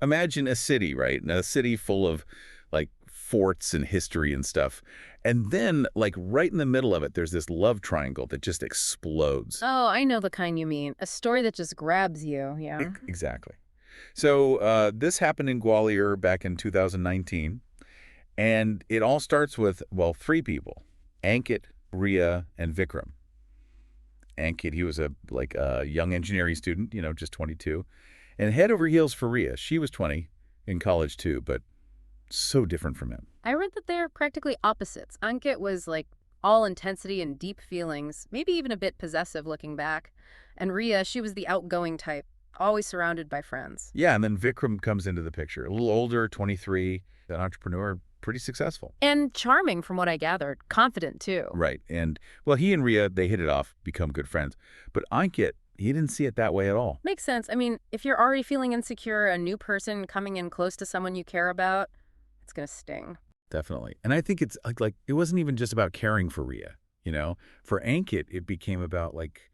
Imagine a city, right? A city full of, like, forts and history and stuff. And then, like, right in the middle of it, there's this love triangle that just explodes. Oh, I know the kind you mean. A story that just grabs you, yeah. Exactly. So this happened in Gwalior back in 2019. And it all starts with, well, three people: Ankit, Riya, and Vikram. Ankit, he was a young engineering student, just 22, and head over heels for Riya. She was 20, in college too, but so different from him. I read that they're practically opposites. Ankit was like all intensity and deep feelings, maybe even a bit possessive looking back. And Riya, she was the outgoing type, always surrounded by friends. Yeah, and then Vikram comes into the picture. A little older, 23, an entrepreneur, pretty successful. And charming from what I gathered, confident too. Right, and, well, he and Riya, they hit it off, become good friends. But Ankit, he didn't see it that way at all. Makes sense. I mean, if you're already feeling insecure, a new person coming in close to someone you care about, it's gonna sting. Definitely. And I think it's like it wasn't even just about caring for Riya. For Ankit, it became about, like,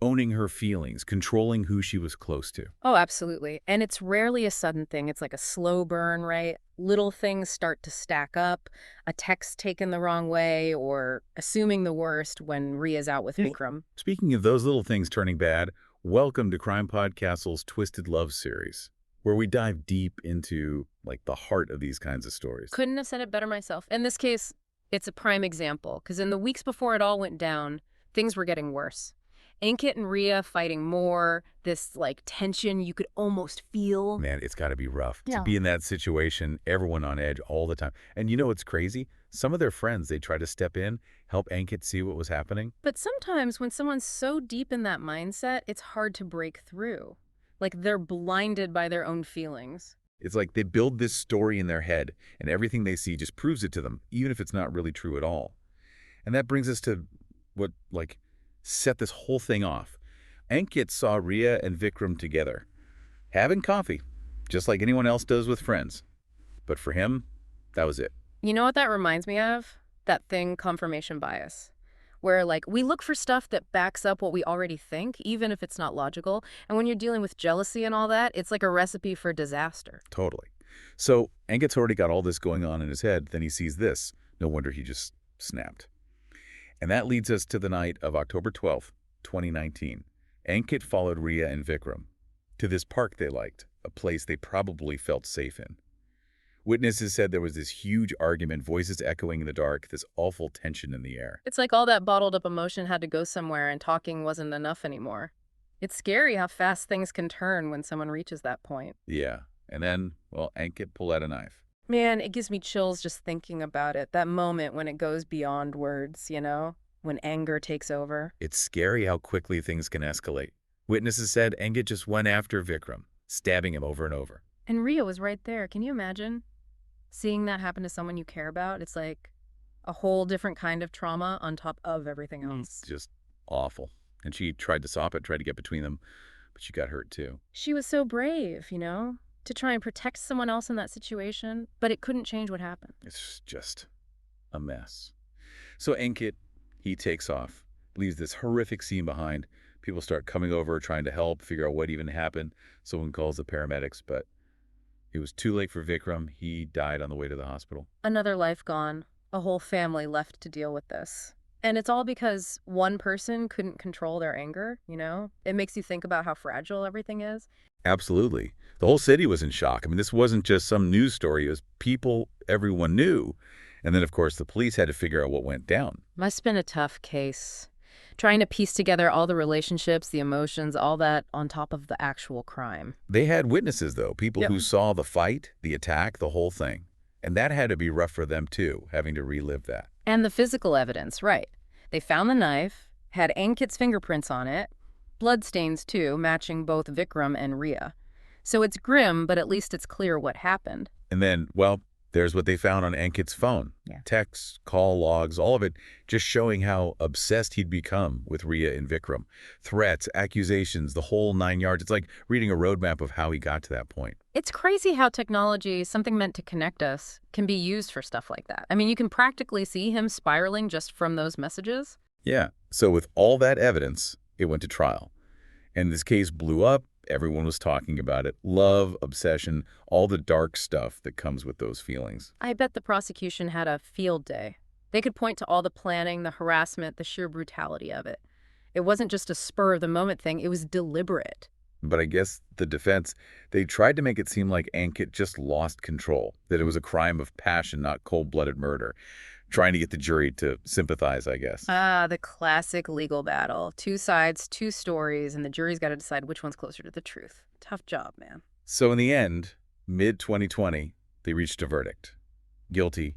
owning her feelings, controlling who she was close to. Oh, absolutely. And it's rarely a sudden thing. It's like a slow burn, right? Little things start to stack up, a text taken the wrong way, or assuming the worst when Ria's out with Yeah. Vikram. Speaking of those little things turning bad, welcome to CrimePod Castle's Twisted Love series, where we dive deep into, like, the heart of these kinds of stories. Couldn't have said it better myself. In this case, it's a prime example, because in the weeks before it all went down, things were getting worse. Ankit and Riya fighting more, this like tension you could almost feel. Man, it's got to be rough to Yeah. be in that situation, everyone on edge all the time. And you know what's crazy? Some of their friends, they try to step in, help Ankit see what was happening. But sometimes when someone's so deep in that mindset, it's hard to break through. Like they're blinded by their own feelings. It's like they build this story in their head, and everything they see just proves it to them, even if it's not really true at all. And that brings us to what, like, set this whole thing off. Ankit saw Riya and Vikram together, having coffee, just like anyone else does with friends. But for him, that was it. You know what that reminds me of? That thing, confirmation bias. Where, like, we look for stuff that backs up what we already think, even if it's not logical. And when you're dealing with jealousy and all that, it's like a recipe for disaster. Totally. So Ankit's already got all this going on in his head. Then he sees this. No wonder he just snapped. And that leads us to the night of October 12th, 2019. Ankit followed Riya and Vikram to this park they liked, a place they probably felt safe in. Witnesses said there was this huge argument, voices echoing in the dark, this awful tension in the air. It's like all that bottled up emotion had to go somewhere and talking wasn't enough anymore. It's scary how fast things can turn when someone reaches that point. Yeah. And then, well, Ankit pulled out a knife. Man, it gives me chills just thinking about it. That moment when it goes beyond words, you know? When anger takes over. It's scary how quickly things can escalate. Witnesses said Ankit just went after Vikram, stabbing him over and over. And Ria was right there. Can you imagine? Seeing that happen to someone you care about, it's like a whole different kind of trauma on top of everything else. Just awful. And she tried to stop it, tried to get between them, but she got hurt too. She was so brave, you know, to try and protect someone else in that situation, but it couldn't change what happened. It's just a mess. So Ankit, he takes off, leaves this horrific scene behind. People start coming over, trying to help, figure out what even happened. Someone calls the paramedics, but it was too late for Vikram. He died on the way to the hospital. Another life gone, a whole family left to deal with this. And it's all because one person couldn't control their anger, you know? It makes you think about how fragile everything is. Absolutely. The whole city was in shock. I mean, this wasn't just some news story. It was people everyone knew. And then, of course, the police had to figure out what went down. Must have been a tough case. Trying to piece together all the relationships, the emotions, all that on top of the actual crime. They had witnesses, though, people Yep. who saw the fight, the attack, the whole thing. And that had to be rough for them, too, having to relive that. And the physical evidence, right. They found the knife, had Ankit's fingerprints on it, bloodstains too, matching both Vikram and Riya. So it's grim, but at least it's clear what happened. And then, well, there's what they found on Ankit's phone. Yeah. Texts, call logs, all of it just showing how obsessed he'd become with Riya and Vikram. Threats, accusations, the whole 9 yards. It's like reading a roadmap of how he got to that point. It's crazy how technology, something meant to connect us, can be used for stuff like that. I mean, you can practically see him spiraling just from those messages. Yeah. So with all that evidence, it went to trial. And this case blew up. Everyone was talking about it. Love, obsession, all the dark stuff that comes with those feelings. I bet the prosecution had a field day. They could point to all the planning, the harassment, the sheer brutality of it. It wasn't just a spur-of-the-moment thing, it was deliberate. But I guess the defense, they tried to make it seem like Ankit just lost control, that it was a crime of passion, not cold-blooded murder, trying to get the jury to sympathize, I guess. Ah, the classic legal battle. Two sides, two stories, and the jury's got to decide which one's closer to the truth. Tough job, man. So in the end, mid-2020, they reached a verdict. Guilty,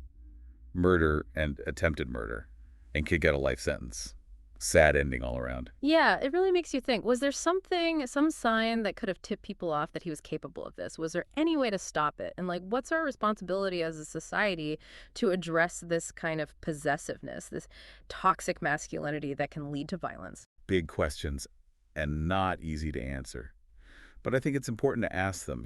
murder, and attempted murder. Ankit got a life sentence. Sad ending all around. Yeah, it really makes you think. Was there something, some sign that could have tipped people off that he was capable of this? Was there any way to stop it? And, like, what's our responsibility as a society to address this kind of possessiveness, this toxic masculinity that can lead to violence? Big questions and not easy to answer. But I think it's important to ask them.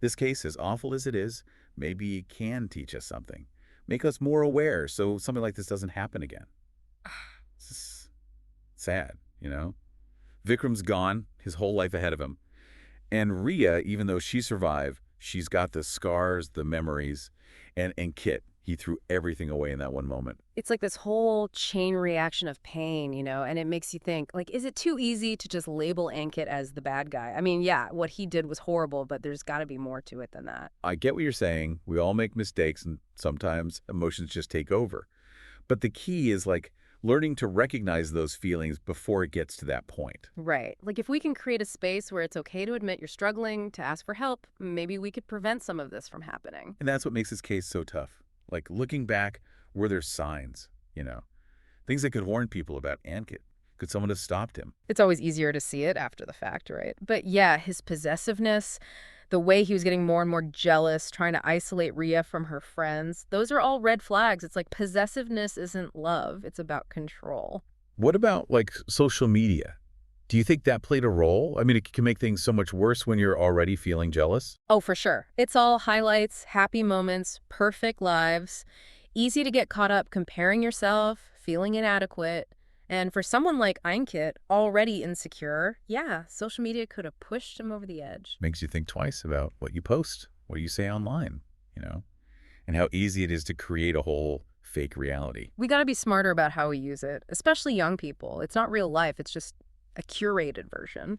This case, as awful as it is, maybe it can teach us something. Make us more aware so something like this doesn't happen again. It's sad. Vikram's gone, his whole life ahead of him. And Riya, even though she survived, she's got the scars, the memories. And Kit, he threw everything away in that one moment. It's like this whole chain reaction of pain, and it makes you think, like, is it too easy to just label Ankit as the bad guy? I mean, yeah, what he did was horrible, but there's got to be more to it than that. I get what you're saying. We all make mistakes, and sometimes emotions just take over. But the key is, like, learning to recognize those feelings before it gets to that point. Right. Like, if we can create a space where it's okay to admit you're struggling, to ask for help, maybe we could prevent some of this from happening. And that's what makes this case so tough. Like, looking back, were there signs, things that could warn people about Ankit? Could someone have stopped him? It's always easier to see it after the fact, right? But yeah, his possessiveness, the way he was getting more and more jealous, trying to isolate Riya from her friends, those are all red flags. It's like possessiveness isn't love, it's about control. What about, like, social media? Do you think that played a role? I mean, it can make things so much worse when you're already feeling jealous. Oh, for sure. It's all highlights, happy moments, perfect lives. Easy to get caught up comparing yourself, feeling inadequate. And for someone like Ankit, already insecure, yeah, social media could have pushed him over the edge. Makes you think twice about what you post, what you say online, and how easy it is to create a whole fake reality. We got to be smarter about how we use it, especially young people. It's not real life, it's just a curated version.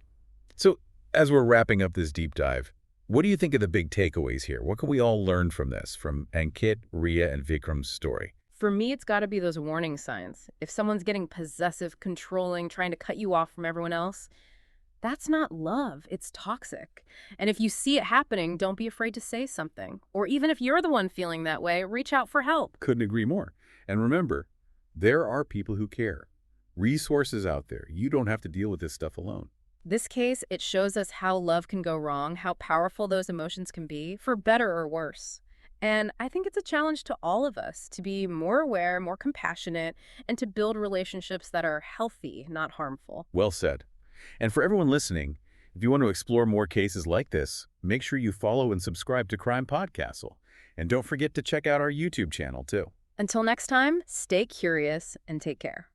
So, as we're wrapping up this deep dive, what do you think are the big takeaways here? What can we all learn from this, from Ankit, Riya, and Vikram's story? For me, it's got to be those warning signs. If someone's getting possessive, controlling, trying to cut you off from everyone else, that's not love. It's toxic. And if you see it happening, don't be afraid to say something. Or even if you're the one feeling that way, reach out for help. Couldn't agree more. And remember, there are people who care. Resources out there. You don't have to deal with this stuff alone. This case, it shows us how love can go wrong, how powerful those emotions can be, for better or worse. And I think it's a challenge to all of us to be more aware, more compassionate, and to build relationships that are healthy, not harmful. Well said. And for everyone listening, if you want to explore more cases like this, make sure you follow and subscribe to CrimePod Castle. And don't forget to check out our YouTube channel, too. Until next time, stay curious and take care.